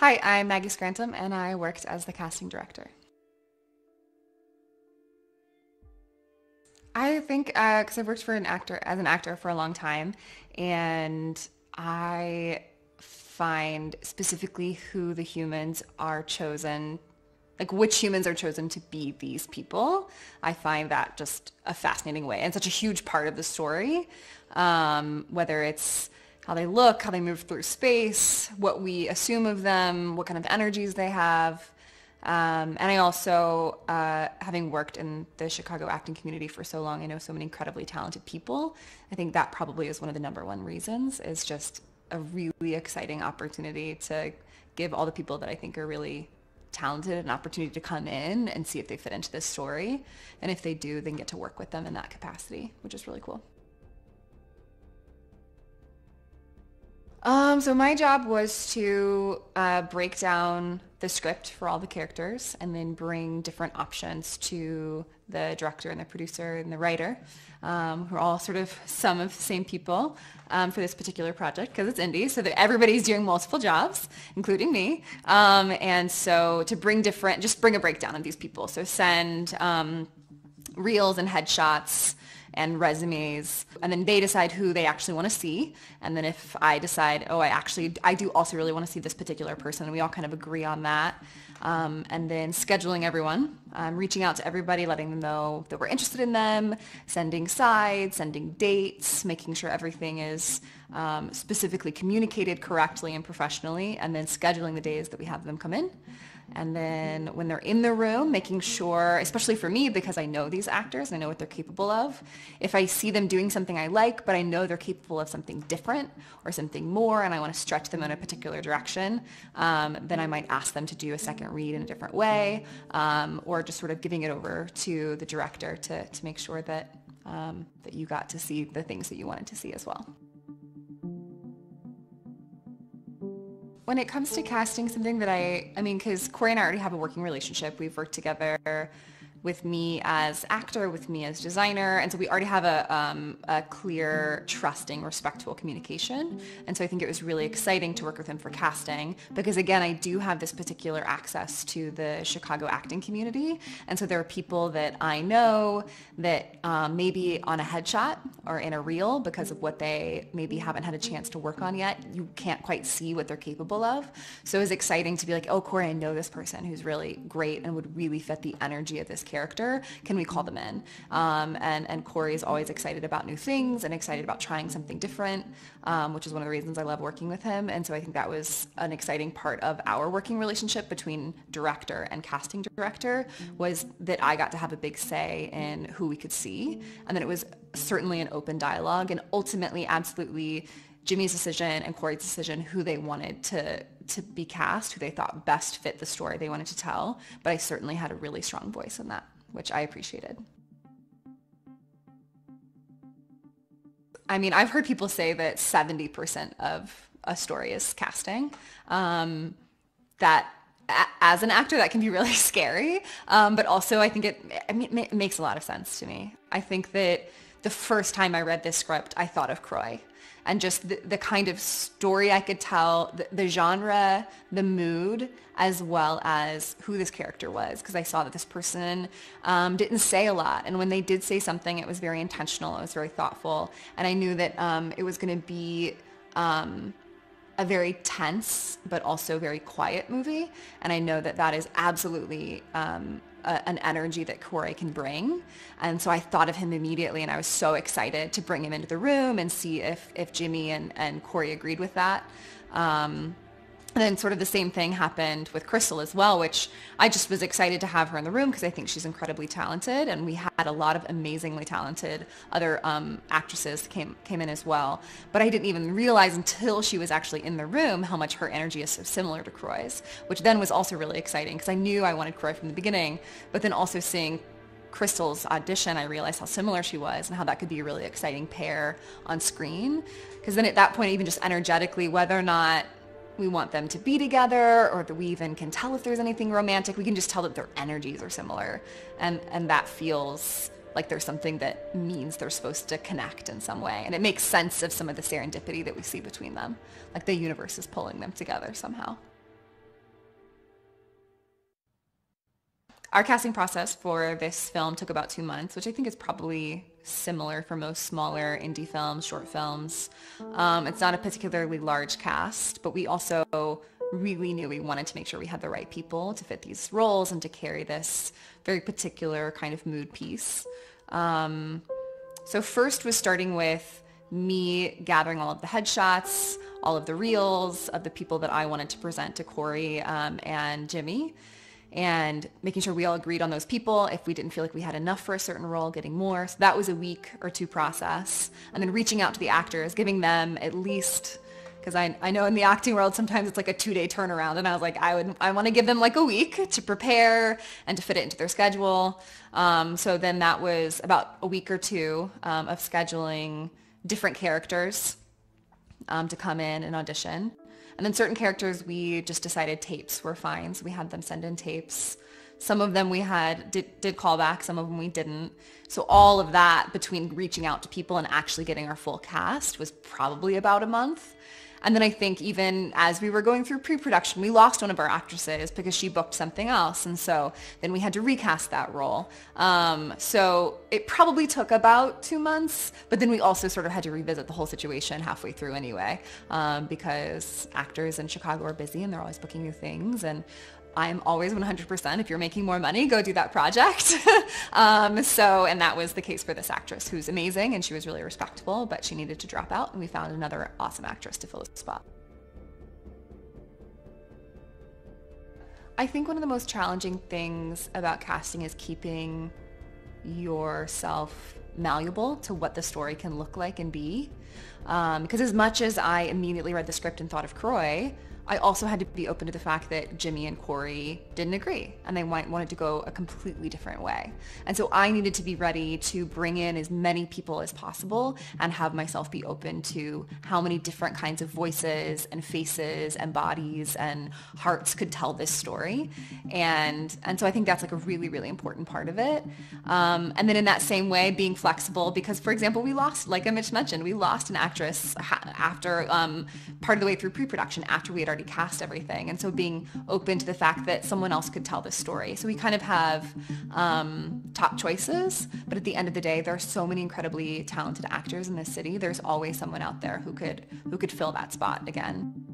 Hi, I'm Maggie Scrantom, and I worked as the casting director. I think because I've worked for an actor as an actor for a long time, and I find specifically who the humans are chosen, like which humans are chosen to be these people. I find that just a fascinating way and such a huge part of the story. Whether it's how they look, how they move through space, what we assume of them, what kind of energies they have. And I also, having worked in the Chicago acting community for so long, I know so many incredibly talented people. I think that probably is one of the number one reasons, is just a really exciting opportunity to give all the people that I think are really talented an opportunity to come in and see if they fit into this story. And if they do, then get to work with them in that capacity, which is really cool. So my job was to break down the script for all the characters and then bring different options to the director and the producer and the writer, who are all sort of some of the same people for this particular project because it's indie, so that everybody's doing multiple jobs, including me. And so to bring different, just bring a breakdown of these people. So send reels and headshots and resumes, and then they decide who they actually want to see. And then if I decide, oh, I do also really want to see this particular person, and we all kind of agree on that. And then scheduling everyone, reaching out to everybody, letting them know that we're interested in them, sending sides, sending dates, making sure everything is specifically communicated correctly and professionally, and then scheduling the days that we have them come in. And then when they're in the room, making sure, especially for me, because I know these actors and I know what they're capable of, if I see them doing something I like, but I know they're capable of something different or something more, and I want to stretch them in a particular direction, then I might ask them to do a second read in a different way, or just sort of giving it over to the director to make sure that, that you got to see the things that you wanted to see as well. When it comes to casting, something that I mean, because Corey and I already have a working relationship. We've worked together with me as actor, with me as designer, and so we already have a clear, trusting, respectful communication. And so I think it was really exciting to work with him for casting because, again, I do have this particular access to the Chicago acting community. And so there are people that I know that maybe on a headshot or in a reel, because of what they maybe haven't had a chance to work on yet, you can't quite see what they're capable of. So it was exciting to be like, oh, Corey, I know this person who's really great and would really fit the energy of this character. Can we call them in? And Corey's always excited about new things and excited about trying something different, which is one of the reasons I love working with him. And so I think that was an exciting part of our working relationship between director and casting director, was that I got to have a big say in who we could see. And then it was certainly an open dialogue and ultimately absolutely Jimmy's decision and Corey's decision who they wanted to be cast, who they thought best fit the story they wanted to tell. But I certainly had a really strong voice in that, which I appreciated. I mean, I've heard people say that 70% of a story is casting. That as an actor, that can be really scary. But also I think it makes a lot of sense to me. I think that the first time I read this script, I thought of Croy and just the kind of story I could tell, the genre, the mood, as well as who this character was. Because I saw that this person didn't say a lot. And when they did say something, it was very intentional. It was very thoughtful. And I knew that it was going to be a very tense, but also very quiet movie. And I know that that is absolutely an energy that Corey can bring. And so I thought of him immediately, and I was so excited to bring him into the room and see if Jimmy and Corey agreed with that. And then sort of the same thing happened with Crystal as well, which I just was excited to have her in the room because I think she's incredibly talented. And we had a lot of amazingly talented other actresses came in as well. But I didn't even realize until she was actually in the room how much her energy is so similar to Croy's, which then was also really exciting because I knew I wanted Croy from the beginning. But then also seeing Crystal's audition, I realized how similar she was and how that could be a really exciting pair on screen. Because then at that point, even just energetically, whether or not we want them to be together or that we even can tell if there's anything romantic, we can just tell that their energies are similar. And that feels like there's something that means they're supposed to connect in some way. And it makes sense of some of the serendipity that we see between them. Like the universe is pulling them together somehow. Our casting process for this film took about 2 months, which I think is probably similar for most smaller indie films, short films. It's not a particularly large cast, but we also really knew we wanted to make sure we had the right people to fit these roles and to carry this very particular kind of mood piece. So first was starting with me gathering all of the headshots, all of the reels of the people that I wanted to present to Corey and Jimmy, and making sure we all agreed on those people. If we didn't feel like we had enough for a certain role, getting more. So that was a week or two process. And then reaching out to the actors, giving them at least, because I know in the acting world sometimes it's like a 2-day turnaround, and I was like, I want to give them like a week to prepare and to fit it into their schedule. So then that was about a week or two of scheduling different characters to come in and audition. And then certain characters, we just decided tapes were fine. So we had them send in tapes. Some of them we did callback, some of them we didn't. So all of that between reaching out to people and actually getting our full cast was probably about a month. And then I think even as we were going through pre-production, we lost one of our actresses because she booked something else. And so then we had to recast that role. So it probably took about 2 months, but then we also sort of had to revisit the whole situation halfway through anyway, because actors in Chicago are busy and they're always booking new things. And I'm always 100%, if you're making more money, go do that project. And that was the case for this actress, who's amazing, and she was really respectable, but she needed to drop out, and we found another awesome actress to fill the spot. I think one of the most challenging things about casting is keeping yourself malleable to what the story can look like and be. Because as much as I immediately read the script and thought of Croy, I also had to be open to the fact that Jimmy and Corey didn't agree and they wanted to go a completely different way. And so I needed to be ready to bring in as many people as possible and have myself be open to how many different kinds of voices and faces and bodies and hearts could tell this story. And so I think that's like a really, really important part of it. And then in that same way, being flexible, because for example, we lost, like I mentioned, we lost an actress after part of the way through pre-production after we had already cast everything. And so being open to the fact that someone else could tell this story. So we kind of have top choices, but at the end of the day, there are so many incredibly talented actors in this city. There's always someone out there who could fill that spot again.